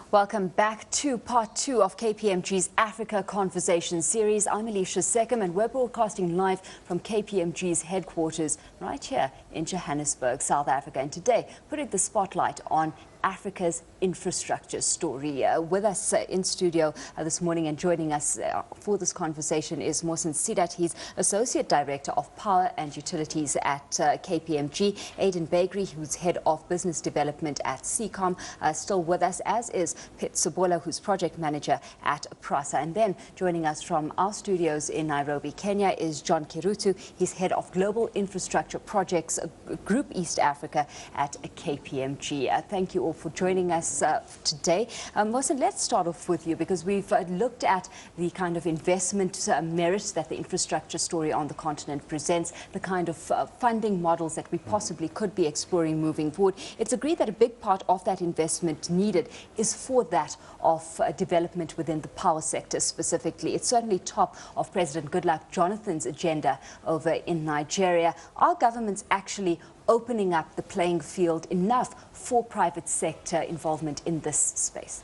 Welcome back to part 2 of KPMG's Africa Conversation Series. I'm Alishia Seckam and we're broadcasting live from KPMG's headquarters right here in Johannesburg, South Africa. And today, putting the spotlight on Africa's infrastructure story. With us in studio this morning and joining us for this conversation is Mohsen Sidat. He's Associate Director of Power and Utilities at KPMG. Aiden Bakery, who's Head of Business Development at Seckam, still with us, as is Pit Sobola, who's Project Manager at PRASA. And then joining us from our studios in Nairobi, Kenya, is John Kirutu. He's Head of Global Infrastructure Projects Group East Africa at KPMG. Thank you all for joining us today. Mohsen, let's start off with you because we've looked at the kind of investment merits that the infrastructure story on the continent presents, the kind of funding models that we possibly could be exploring moving forward. It's agreed that a big part of that investment needed is for that of development within the power sector specifically. It's certainly top of President Goodluck Jonathan's agenda over in Nigeria. Are governments actually opening up the playing field enough for private sector involvement in this space?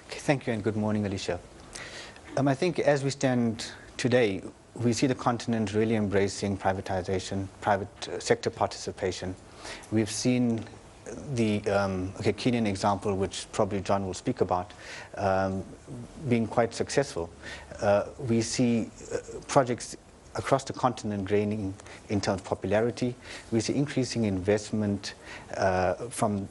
Okay, thank you and good morning, Alishia. I think as we stand today, we see the continent really embracing privatization, private sector participation. We've seen the Kenyan example, which probably John will speak about, being quite successful. We see projects across the continent gaining in terms of popularity. We see increasing investment from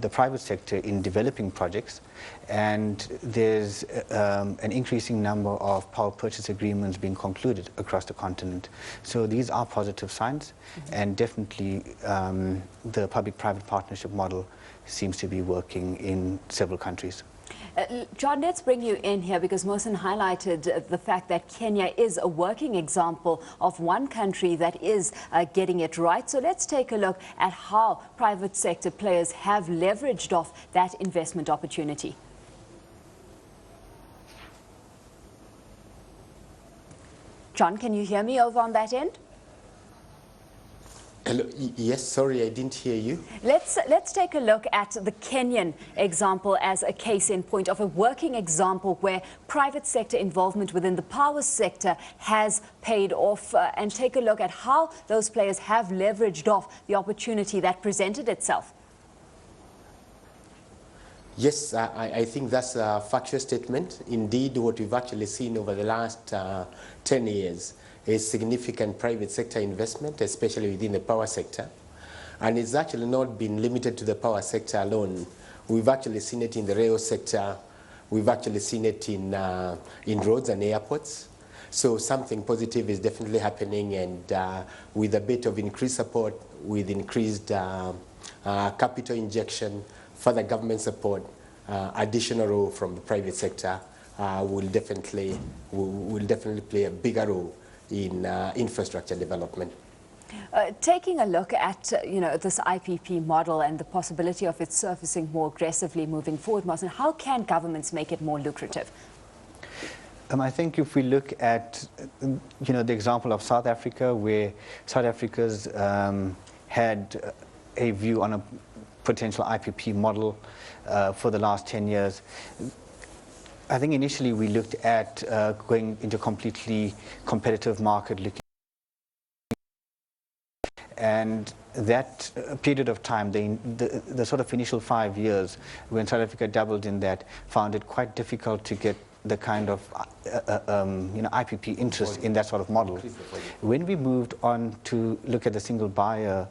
the private sector in developing projects, and there's an increasing number of power purchase agreements being concluded across the continent. So these are positive signs, and definitely the public-private partnership model seems to be working in several countries. John, let's bring you in here because Mohsen highlighted the fact that Kenya is a working example of one country that is getting it right. So let's take a look at how private sector players have leveraged off that investment opportunity. John, can you hear me over on that end? Hello. Yes, sorry, I didn't hear you. Let's take a look at the Kenyan example as a case in point of a working example where private sector involvement within the power sector has paid off, and take a look at how those players have leveraged off the opportunity that presented itself. Yes, I think that's a factual statement. Indeed, what we've actually seen over the last 10 years is significant private sector investment, especially within the power sector. And it's actually not been limited to the power sector alone. We've actually seen it in the rail sector. We've actually seen it in roads and airports. So something positive is definitely happening, and with a bit of increased support, with increased capital injection, further government support, additional role from the private sector will definitely play a bigger role in infrastructure development. Taking a look at this IPP model and the possibility of it surfacing more aggressively moving forward, Mohsen, how can governments make it more lucrative? I think if we look at the example of South Africa, where South Africa's had a view on a potential IPP model for the last 10 years. I think initially we looked at going into a completely competitive market, and that period of time, the sort of initial 5 years when South Africa dabbled in that, found it quite difficult to get the kind of IPP interest in that sort of model. When we moved on to look at the single buyer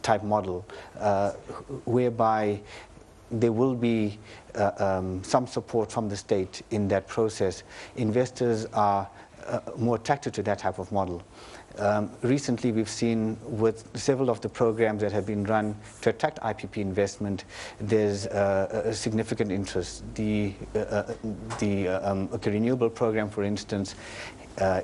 type model, whereby there will be some support from the state in that process, investors are more attracted to that type of model. Recently, we've seen with several of the programs that have been run to attract IPP investment, there's a significant interest. The renewable program, for instance,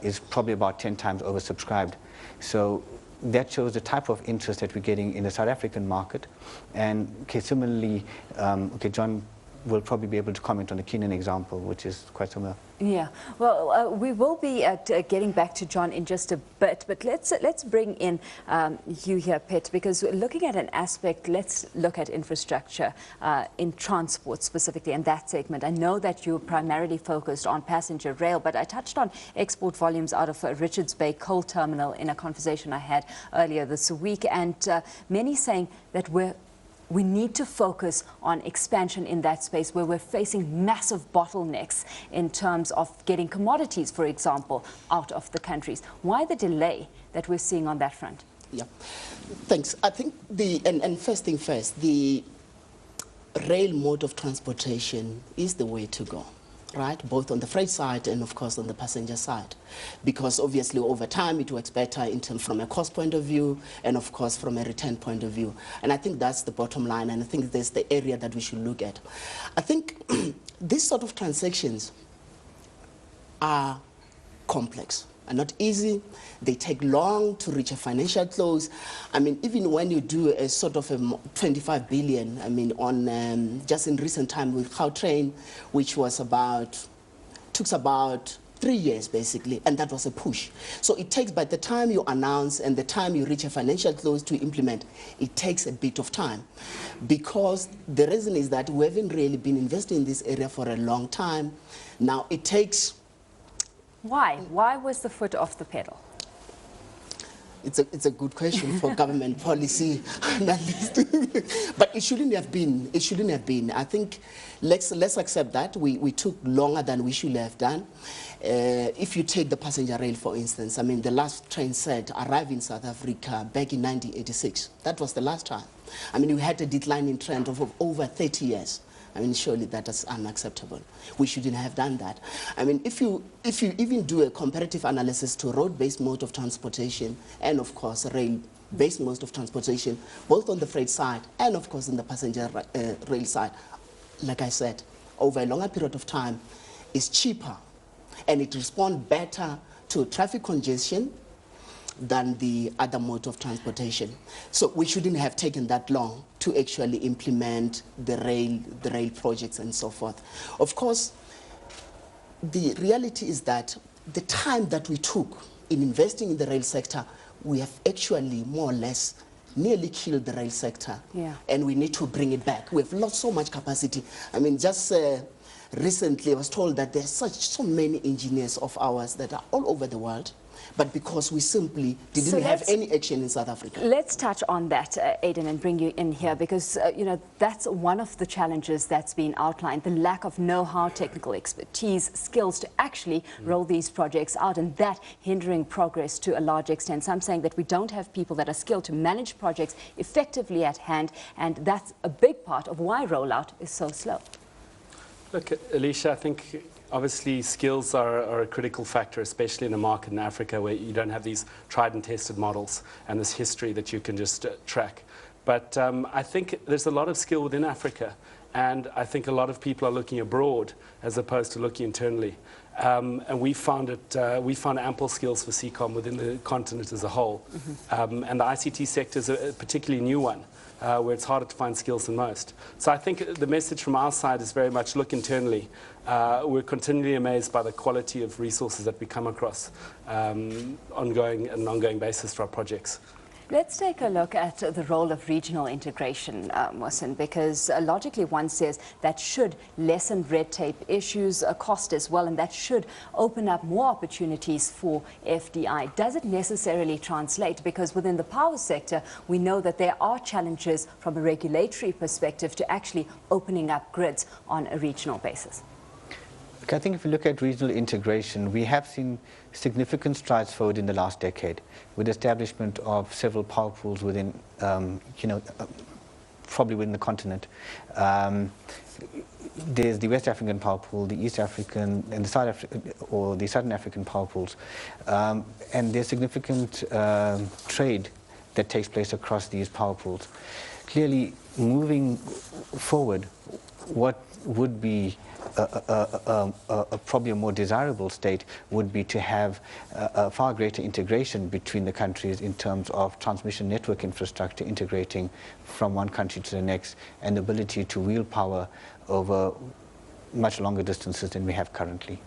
is probably about 10 times oversubscribed. So that shows the type of interest that we're getting in the South African market. And similarly, John will probably be able to comment on the Kenyan example, which is quite similar. Yeah, well, we will be getting back to John in just a bit, but let's bring in you here, Pet, because looking at an aspect, let's look at infrastructure in transport specifically, and that segment. I know that you're primarily focused on passenger rail, but I touched on export volumes out of Richards Bay Coal Terminal in a conversation I had earlier this week, and many saying that we need to focus on expansion in that space where we're facing massive bottlenecks in terms of getting commodities, for example, out of the countries. Why the delay that we're seeing on that front? Yeah, thanks. I think and first thing first, the rail mode of transportation is the way to go, right? Both on the freight side and of course on the passenger side, because obviously over time it works better in terms from a cost point of view and of course from a return point of view. And I think that's the bottom line, and I think that's the area that we should look at. I think these sort of transactions are complex and not easy. They take long to reach a financial close. I mean, even when you do a sort of a 25 billion, I mean, on just in recent time with Gautrain, which was took about 3 years basically, and that was a push. So it takes, by the time you announce and the time you reach a financial close to implement, it takes a bit of time. Because the reason is that we haven't really been investing in this area for a long time. Now it takes... Why? Why was the foot off the pedal? It's a good question for government policy analyst. But it shouldn't have been. It shouldn't have been. I think let's accept that. We took longer than we should have done. If you take the passenger rail, for instance, I mean, the last train set arrived in South Africa back in 1986. That was the last time. I mean, we had a declining trend of over 30 years. I mean, surely that is unacceptable. We shouldn't have done that. I mean, if you even do a comparative analysis to road-based mode of transportation and, of course, rail-based mode of transportation, both on the freight side and, of course, on the passenger rail side, like I said, over a longer period of time, is cheaper and it responds better to traffic congestion than the other mode of transportation. So we shouldn't have taken that long to actually implement the rail projects and so forth. Of course, the reality is that the time that we took in investing in the rail sector, we have actually more or less nearly killed the rail sector. Yeah. And we need to bring it back. We've lost so much capacity. I mean, just recently I was told that there's so many engineers of ours that are all over the world, but because we simply didn't have any action in South Africa. Let's touch on that, Aidan, and bring you in here, because you know, that's one of the challenges that's been outlined, the lack of know-how, technical expertise, skills to actually roll these projects out, and that hindering progress to a large extent. Some saying that we don't have people that are skilled to manage projects effectively at hand, and that's a big part of why rollout is so slow. Look, Alishia, I think obviously skills are a critical factor, especially in a market in Africa where you don't have these tried and tested models and this history that you can just track. But I think there's a lot of skill within Africa, and I think a lot of people are looking abroad as opposed to looking internally. And we found ample skills for Seckam within the continent as a whole. And the ICT sector is a particularly new one, where it's harder to find skills than most. So I think the message from our side is very much look internally. We're continually amazed by the quality of resources that we come across on an ongoing basis for our projects. Let's take a look at the role of regional integration, Mohsen, because logically one says that should lessen red tape issues, cost as well, and that should open up more opportunities for FDI. Does it necessarily translate? Because within the power sector, we know that there are challenges from a regulatory perspective to actually opening up grids on a regional basis. I think if you look at regional integration, we have seen significant strides forward in the last decade with the establishment of several power pools within, probably within the continent. There's the West African power pool, the East African, and the Southern African power pools, and there's significant trade that takes place across these power pools. Clearly, moving forward, what would be probably a more desirable state would be to have a far greater integration between the countries in terms of transmission network infrastructure integrating from one country to the next, and the ability to wield power over much longer distances than we have currently.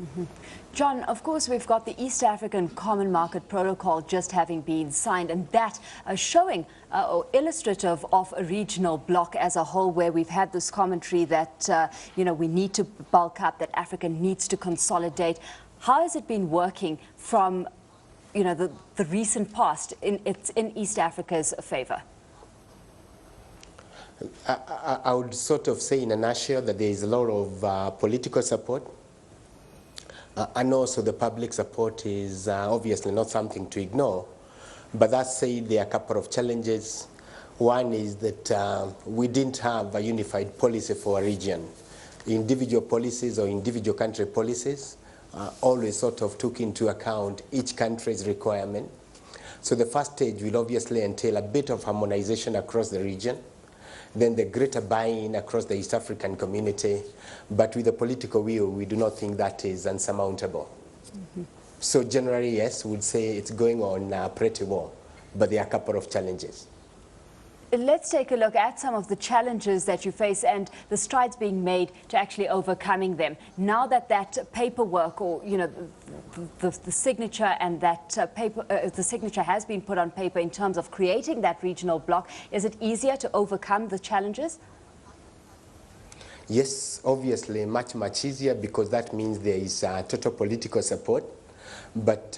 John, of course, we've got the East African Common Market Protocol just having been signed, and that showing or illustrative of a regional bloc as a whole, where we've had this commentary that, we need to bulk up, that Africa needs to consolidate. How has it been working from, the recent past in East Africa's favor? I would sort of say in a nutshell that there is a lot of political support, and also the public support is obviously not something to ignore. But that said, there are a couple of challenges. One is that we didn't have a unified policy for a region. Individual policies or individual country policies always sort of took into account each country's requirement. So the first stage will obviously entail a bit of harmonization across the region, then the greater buy-in across the East African community. But with the political will, we do not think that is unsurmountable. So generally, yes, we'd say it's going on pretty well, but there are a couple of challenges. Let's take a look at some of the challenges that you face and the strides being made to actually overcoming them. Now that paperwork, or the signature and that the signature has been put on paper in terms of creating that regional bloc, is it easier to overcome the challenges? Yes, obviously much easier, because that means there is total political support. But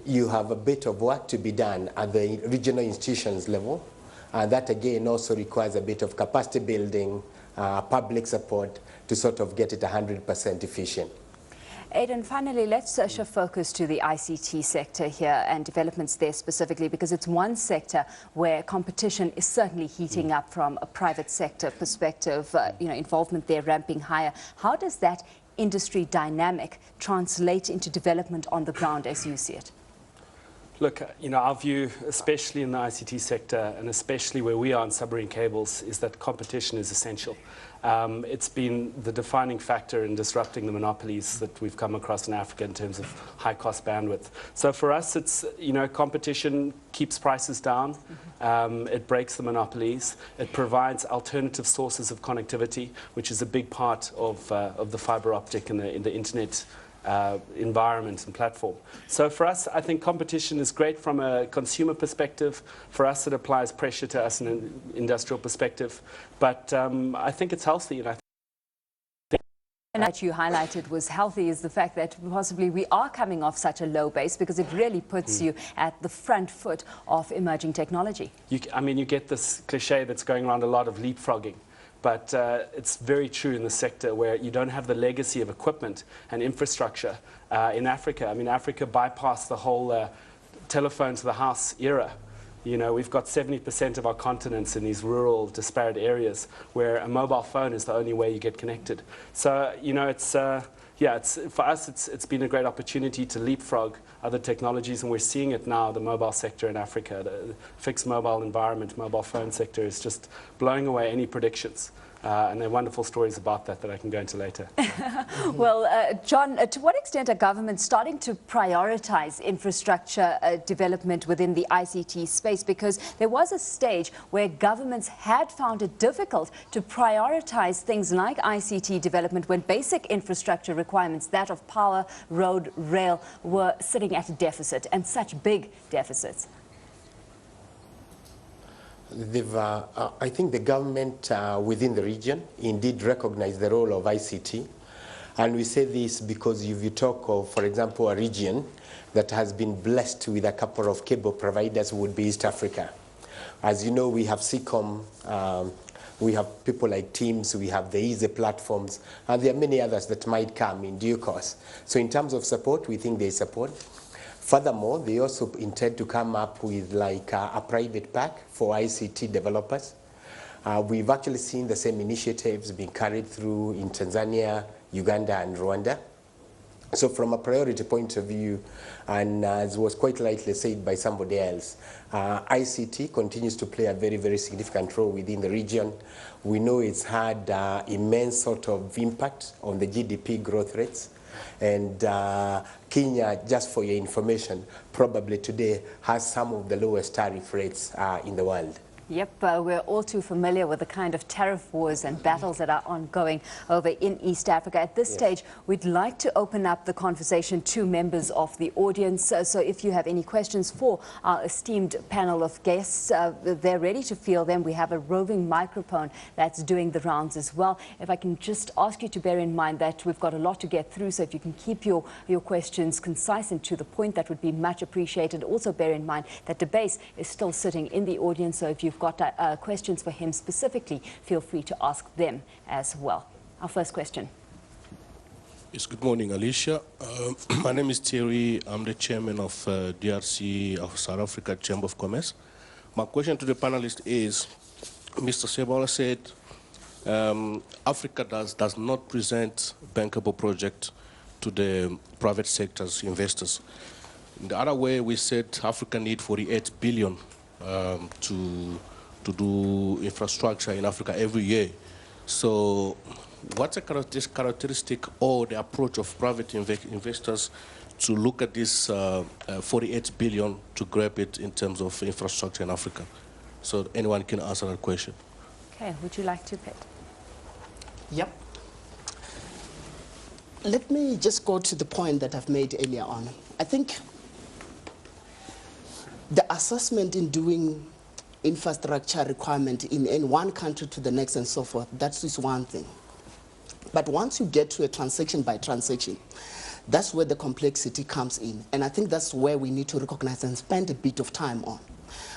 you have a bit of work to be done at the regional institutions level. And that again also requires a bit of capacity building, public support to sort of get it 100% efficient. Aidan, finally, let's shift focus to the ICT sector here and developments there specifically, because it's one sector where competition is certainly heating up from a private sector perspective, involvement there ramping higher. How does that industry dynamic translate into development on the ground as you see it? Look, our view, especially in the ICT sector, and especially where we are in submarine cables, is that competition is essential. It's been the defining factor in disrupting the monopolies that we've come across in Africa in terms of high-cost bandwidth. So for us, it's, competition keeps prices down. It breaks the monopolies. It provides alternative sources of connectivity, which is a big part of the fiber optic and in the internet environment and platform. So for us, I think competition is great from a consumer perspective. For us, it applies pressure to us in an industrial perspective. But I think it's healthy. And I think that you highlighted was healthy is the fact that possibly we are coming off such a low base, because it really puts you at the front foot of emerging technology. You get this cliche that's going around a lot of leapfrogging. But it's very true in the sector where you don't have the legacy of equipment and infrastructure in Africa. Africa bypassed the whole telephone to the house era. We've got 70% of our continents in these rural, disparate areas where a mobile phone is the only way you get connected. So, for us, it's been a great opportunity to leapfrog other technologies, and we're seeing it now, the mobile sector in Africa. The fixed mobile environment, mobile phone sector is just blowing away any predictions. And there are wonderful stories about that I can go into later. Well, John, to what extent are governments starting to prioritize infrastructure development within the ICT space? Because there was a stage where governments had found it difficult to prioritize things like ICT development when basic infrastructure requirements, that of power, road, rail, were sitting at a deficit, and such big deficits. I think the government within the region indeed recognized the role of ICT. And we say this because if you talk of, for example, a region that has been blessed with a couple of cable providers would be East Africa. As you know, we have Seckam, we have people like Teams, we have the Easy platforms, and there are many others that might come in due course. So in terms of support, we think there is support. Furthermore, they also intend to come up with like a private pack for ICT developers. We've actually seen the same initiatives being carried through in Tanzania, Uganda, and Rwanda. So from a priority point of view, and as was quite rightly said by somebody else, ICT continues to play a very, very significant role within the region. We know it's had immense sort of impact on the GDP growth rates. And Kenya, just for your information, probably today has some of the lowest tariff rates in the world. Yep, we're all too familiar with the kind of tariff wars and battles that are ongoing over in East Africa. At this stage, we'd like to open up the conversation to members of the audience. So if you have any questions for our esteemed panel of guests, they're ready to field them. We have a roving microphone that's doing the rounds as well. If I can just ask you to bear in mind that we've got a lot to get through, so if you can keep your questions concise and to the point, that would be much appreciated. Also bear in mind that Debase is still sitting in the audience, so if you've got questions for him specifically, feel free to ask them as well. Our first question. Yes, good morning, Alishia. My name is Thierry. I'm the chairman of DRC of South Africa Chamber of Commerce. My question to the panelist is, Mr. Sebola said Africa does not present bankable project to the private sector's investors. In the other way, we said Africa need 48 billion to do infrastructure in Africa every year. So what's a characteristic or the approach of private investors to look at this 48 billion to grab it in terms of infrastructure in Africa? So anyone can answer that question. Okay, would you like to pick? Yep. Let me just go to the point that I've made earlier on. I think the assessment in doing infrastructure requirement in one country to the next and so forth, that is one thing. But once you get to a transaction by transaction, that's where the complexity comes in. And I think that's where we need to recognize and spend a bit of time on.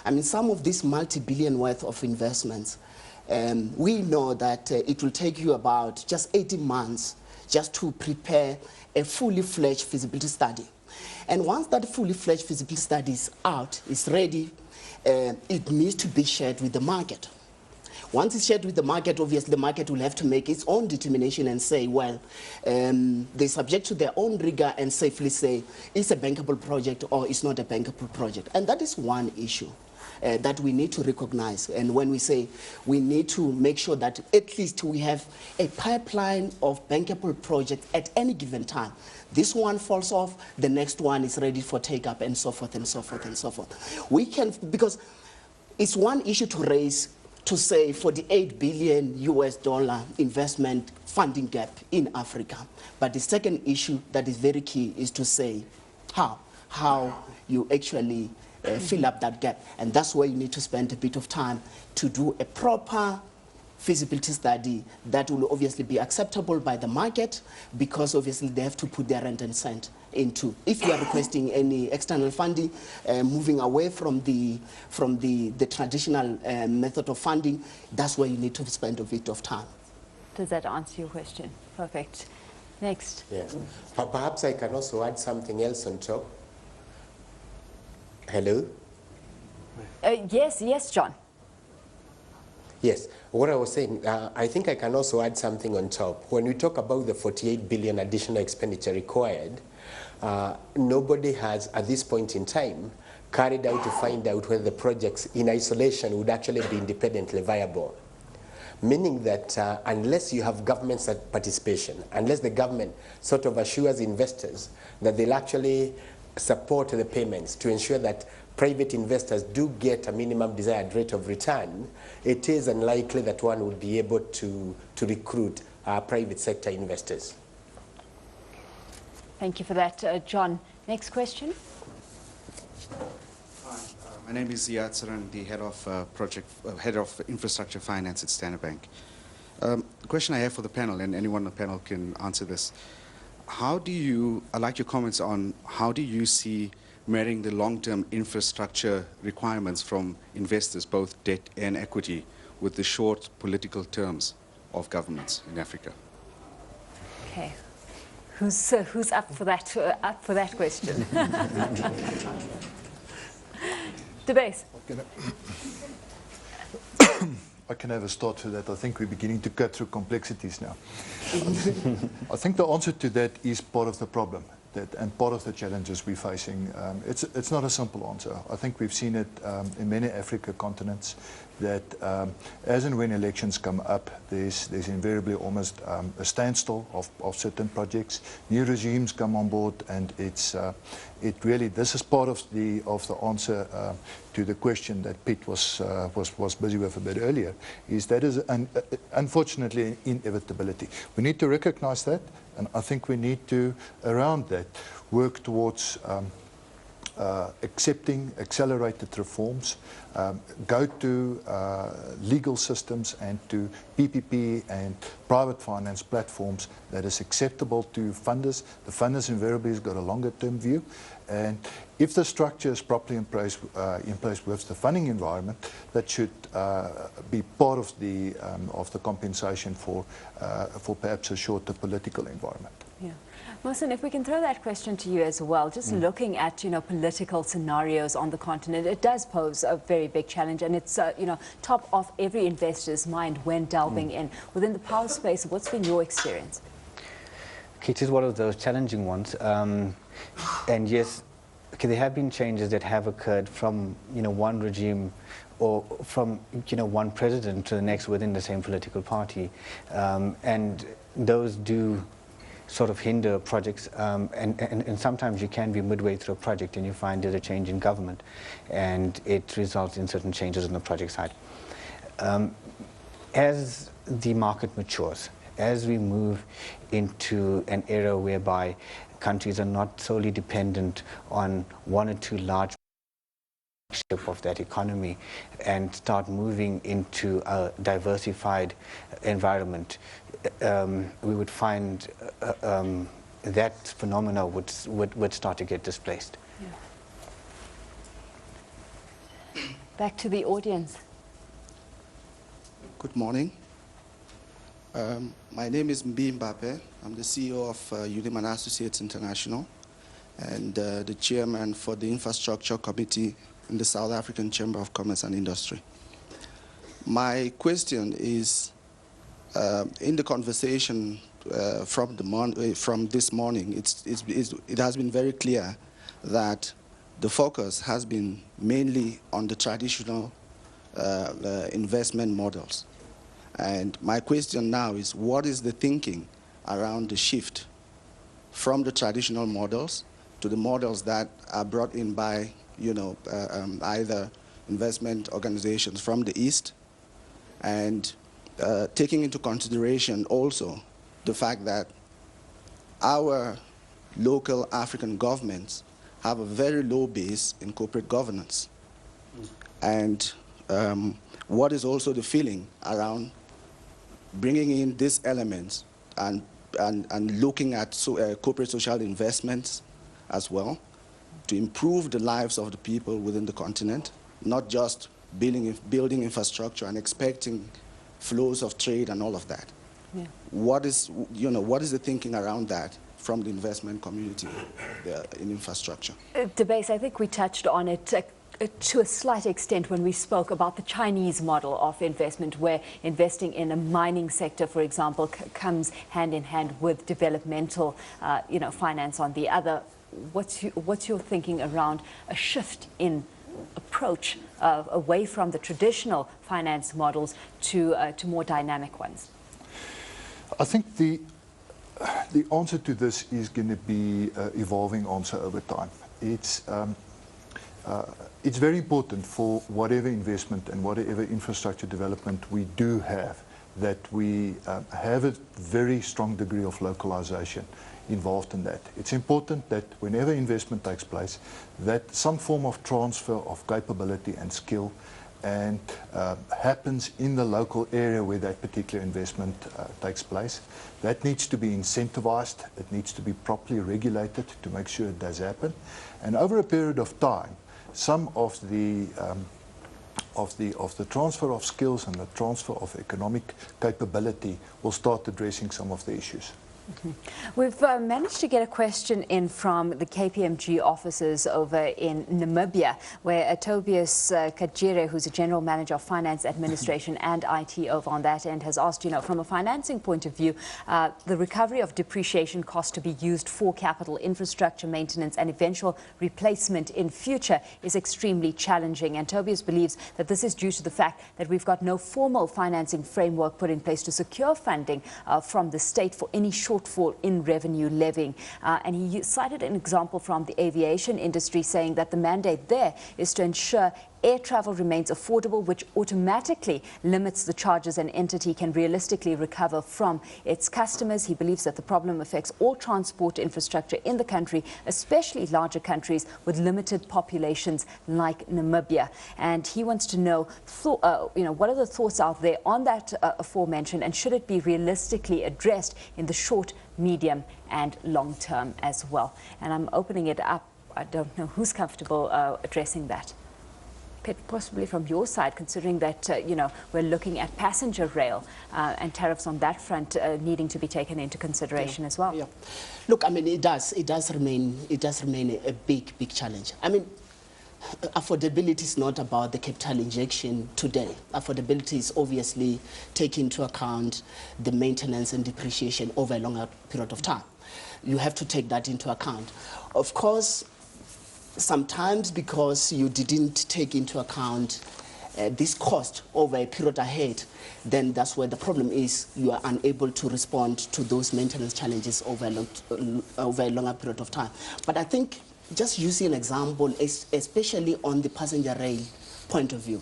I mean, some of these multi-billion worth of investments, we know that it will take you about just 18 months just to prepare a fully fledged feasibility study. And once that fully fledged feasibility study is out, is ready, it needs to be shared with the market. Once it's shared with the market, obviously the market will have to make its own determination and say, well, they subject to their own rigor and safely say, it's a bankable project or it's not a bankable project. And that is one issue that we need to recognize. And when we say we need to make sure that at least we have a pipeline of bankable projects at any given time. This one falls off, the next one is ready for take-up, and so forth, and so forth, and so forth. We can, because it's one issue to raise, to say $48 billion US investment funding gap in Africa. But the second issue that is very key is to say how you actually fill up that gap. And that's where you need to spend a bit of time to do a proper feasibility study that will obviously be acceptable by the market, because obviously they have to put their rent and cent into. If you are requesting any external funding, moving away from the traditional method of funding, that's where you need to spend a bit of time. Does that answer your question? Perfect. Next. Yes. Perhaps I can also add something else on top. Hello? Yes, John. Yes, what I was saying, I think I can also add something on top. When we talk about the 48 billion additional expenditure required, nobody has, at this point in time, carried out to find out whether the projects in isolation would actually be independently viable. Meaning that unless you have government participation, unless the government sort of assures investors that they'll actually support the payments to ensure that private investors do get a minimum desired rate of return, it is unlikely that one would be able to recruit private sector investors. Thank you for that, John. Next question. Hi, my name is Ziad Saran, the head of infrastructure finance at Standard Bank. The question I have for the panel, and anyone on the panel can answer this. I'd like your comments on how do you see marrying the long-term infrastructure requirements from investors, both debt and equity, with the short political terms of governments in Africa? Okay. Who's up for that question? Debase. I can have a start to that. I think we're beginning to cut through complexities now. I think the answer to that is part of the problem and part of the challenges we're facing. It's not a simple answer. I think we've seen it in many African continents that as and when elections come up, there's invariably almost a standstill of certain projects. New regimes come on board, and this is part of the answer to the question that Pete was busy with a bit earlier, is that is unfortunately an inevitability. We need to recognize that, and I think we need to, around that, work towards accepting accelerated reforms, go to legal systems and to PPP and private finance platforms that is acceptable to funders. The funders invariably has got a longer term view, and if the structure is properly in place with the funding environment, that should be part of the compensation for perhaps a shorter political environment. Yeah. Mohsen, if we can throw that question to you as well, just looking at, political scenarios on the continent, it does pose a very big challenge, and it's, top of every investor's mind when delving in. Within the power space, what's been your experience? Okay, it is one of those challenging ones. And yes, okay, there have been changes that have occurred from, one regime or from, one president to the next within the same political party. And those do sort of hinder projects, and sometimes you can be midway through a project and you find there's a change in government and it results in certain changes on the project side. As the market matures, as we move into an era whereby countries are not solely dependent on one or two large of that economy and start moving into a diversified environment, we would find that phenomena would start to get displaced. Yeah. Back to the audience. Good morning. My name is Mbi Mbappe. I'm the CEO of Uniman Associates International and the chairman for the Infrastructure Committee in the South African Chamber of Commerce and Industry. My question is, in the conversation from this morning, it has been very clear that the focus has been mainly on the traditional investment models. And my question now is, what is the thinking around the shift from the traditional models to the models that are brought in by either investment organizations from the East, and taking into consideration also the fact that our local African governments have a very low base in corporate governance. And what is also the feeling around bringing in these elements and looking at corporate social investments as well, to improve the lives of the people within the continent, not just building infrastructure and expecting flows of trade and all of that. Yeah. What is the thinking around that from the investment community in infrastructure? Debase, I think we touched on it to a slight extent when we spoke about the Chinese model of investment, where investing in a mining sector, for example, comes hand in hand with developmental, finance on the other. What's your thinking around a shift in approach away from the traditional finance models to more dynamic ones? I think the answer to this is going to be evolving answer over time. It's very important for whatever investment and whatever infrastructure development we do have, that we have a very strong degree of localization involved in that. It's important that whenever investment takes place, that some form of transfer of capability and skill and happens in the local area where that particular investment takes place. That needs to be incentivized. It needs to be properly regulated to make sure it does happen. And over a period of time, some of the transfer of skills and the transfer of economic capability will start addressing some of the issues. We've managed to get a question in from the KPMG offices over in Namibia, where Tobias Kajire, who's a General Manager of Finance Administration and IT over on that end, has asked, from a financing point of view, the recovery of depreciation costs to be used for capital infrastructure maintenance and eventual replacement in future is extremely challenging. And Tobias believes that this is due to the fact that we've got no formal financing framework put in place to secure funding from the state for any shortfall in revenue levying. And he cited an example from the aviation industry, saying that the mandate there is to ensure air travel remains affordable, which automatically limits the charges an entity can realistically recover from its customers. He believes that the problem affects all transport infrastructure in the country, especially larger countries with limited populations like Namibia. And he wants to know, what are the thoughts out there on that aforementioned, and should it be realistically addressed in the short, medium and long term as well? And I'm opening it up. I don't know who's comfortable addressing that. Possibly from your side, considering that we're looking at passenger rail and tariffs on that front needing to be taken into consideration as well. Yeah. Look, I mean, it does remain a big challenge. I mean, affordability is not about the capital injection today. Affordability is obviously taking into account the maintenance and depreciation over a longer period of time. You have to take that into account. Of course, sometimes because you didn't take into account this cost over a period ahead, then that's where the problem is. You are unable to respond to those maintenance challenges over a longer period of time. But I think, just using an example, especially on the passenger rail point of view,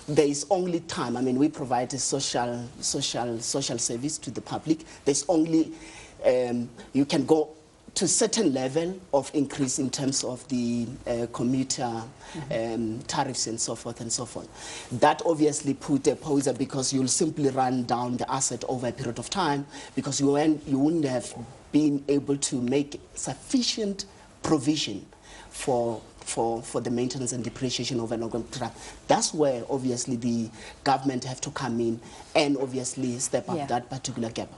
there is only time. I mean, we provide a social service to the public. There's only, you can go to a certain level of increase in terms of the commuter tariffs and so forth and so forth. That obviously put a pause, because you'll simply run down the asset over a period of time, because you wouldn't have been able to make sufficient provision for the maintenance and depreciation over a longer time. That's where obviously the government have to come in and obviously step up that particular gap.